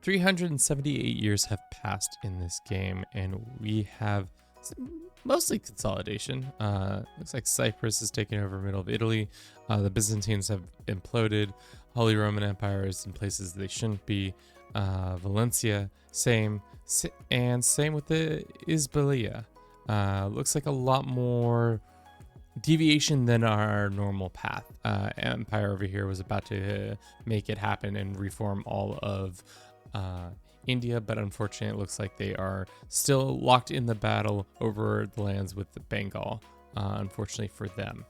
378 years have passed in this game, and we have mostly consolidation. Looks like Cyprus is taking over middle of Italy. The Byzantines have imploded. Holy Roman Empire is in places they shouldn't be. Valencia, same. And same with the Isbilia. Looks like a lot more deviation than our normal path. Empire over here was about to make it happen and reform all of India, but unfortunately it looks like they are still locked in the battle over the lands with the Bengal, unfortunately for them.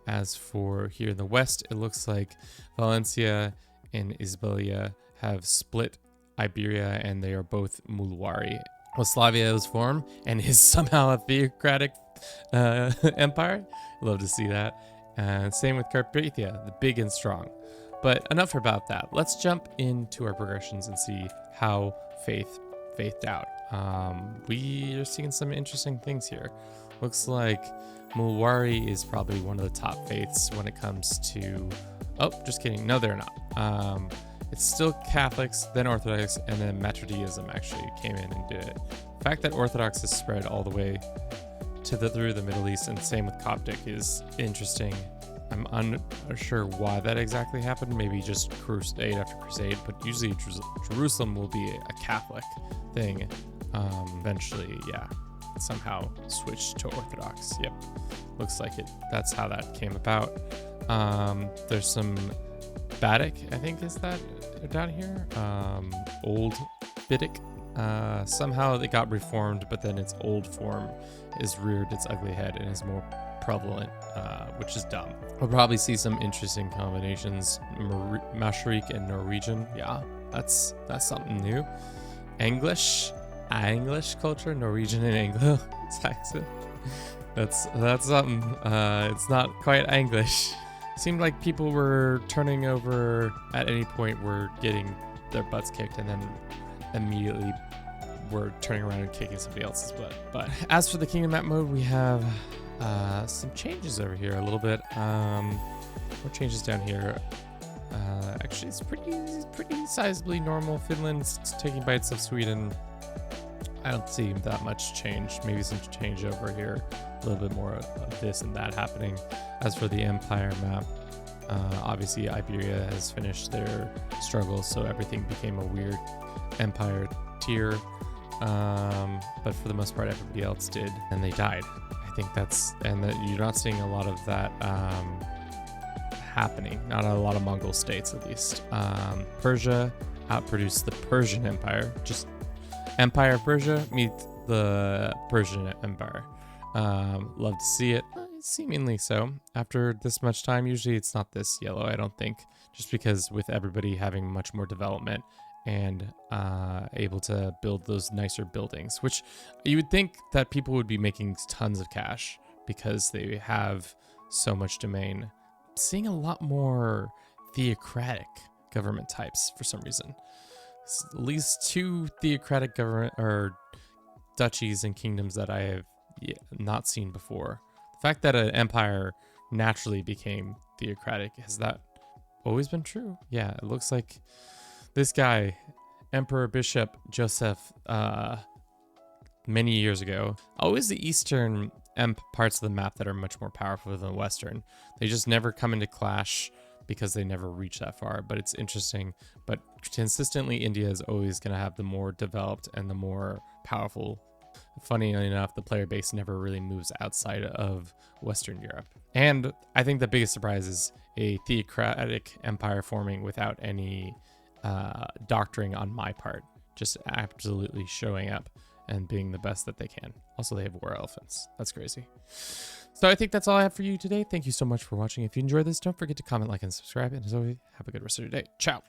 As for here in the west, it looks like Valencia and Isbilia have split Iberia, and they are both Mulwari. Westphalia was formed and is somehow a theocratic empire. Love to see that. And same with Carpathia, the big and strong. But enough about that. Let's jump into our progressions and see how faithed out. We are seeing some interesting things here. Looks like Mulwari is probably one of the top faiths when it comes to... Oh, just kidding. No, they're not. It's still Catholics, then Orthodox, and then Matrodeism actually came in and did it. The fact that Orthodox is spread all the way through the Middle East, and same with Coptic, is interesting. I'm unsure why that exactly happened. Maybe just crusade after crusade, but usually Jerusalem will be a Catholic thing. Eventually, yeah, somehow switched to Orthodox. Yep, looks like it. That's how that came about. There's some Batic, I think is that down here. Old Bitic. Somehow it got reformed, but then its old form is reared its ugly head and is more prevalent, which is dumb. We'll probably see some interesting combinations. Mashrik and Norwegian. Yeah, that's something new. English culture, Norwegian and Anglo-Saxon. That's something. It's not quite English. Seemed like people were turning over at any point, were getting their butts kicked, and then immediately were turning around and kicking somebody else's butt. But as for the Kingdom map mode, we have some changes over here a little bit. More changes down here. Actually, it's pretty sizably normal. Finland's taking bites of Sweden. I don't see that much change. Maybe some change over here. A little bit more of this and that happening. As for the Empire map, obviously Iberia has finished their struggle, so everything became a weird Empire tier. But for the most part, everybody else did, and they died. I think you're not seeing a lot of that happening. Not a lot of Mongol states, at least. Persia outproduced the Persian Empire. Just Empire of Persia meet the Persian Empire. Love to see it. Seemingly so. After this much time, usually it's not this yellow, I don't think. Just because with everybody having much more development and able to build those nicer buildings, which you would think that people would be making tons of cash because they have so much domain. Seeing a lot more theocratic government types for some reason. At least 2 theocratic government or duchies and kingdoms that I have not seen before. The fact that an empire naturally became theocratic, has that always been true? Yeah, it looks like this guy, Emperor Bishop Joseph, many years ago. Always the eastern parts of the map that are much more powerful than the western. They just never come into clash because they never reach that far, but it's interesting. But consistently, India is always going to have the more developed and the more powerful. Funny enough, the player base never really moves outside of Western Europe. And I think the biggest surprise is a theocratic empire forming without any doctoring on my part. Just absolutely showing up and being the best that they can. Also, they have war elephants. That's crazy. So I think that's all I have for you today. Thank you so much for watching. If you enjoyed this, don't forget to comment, like, and subscribe. And as always, have a good rest of your day. Ciao.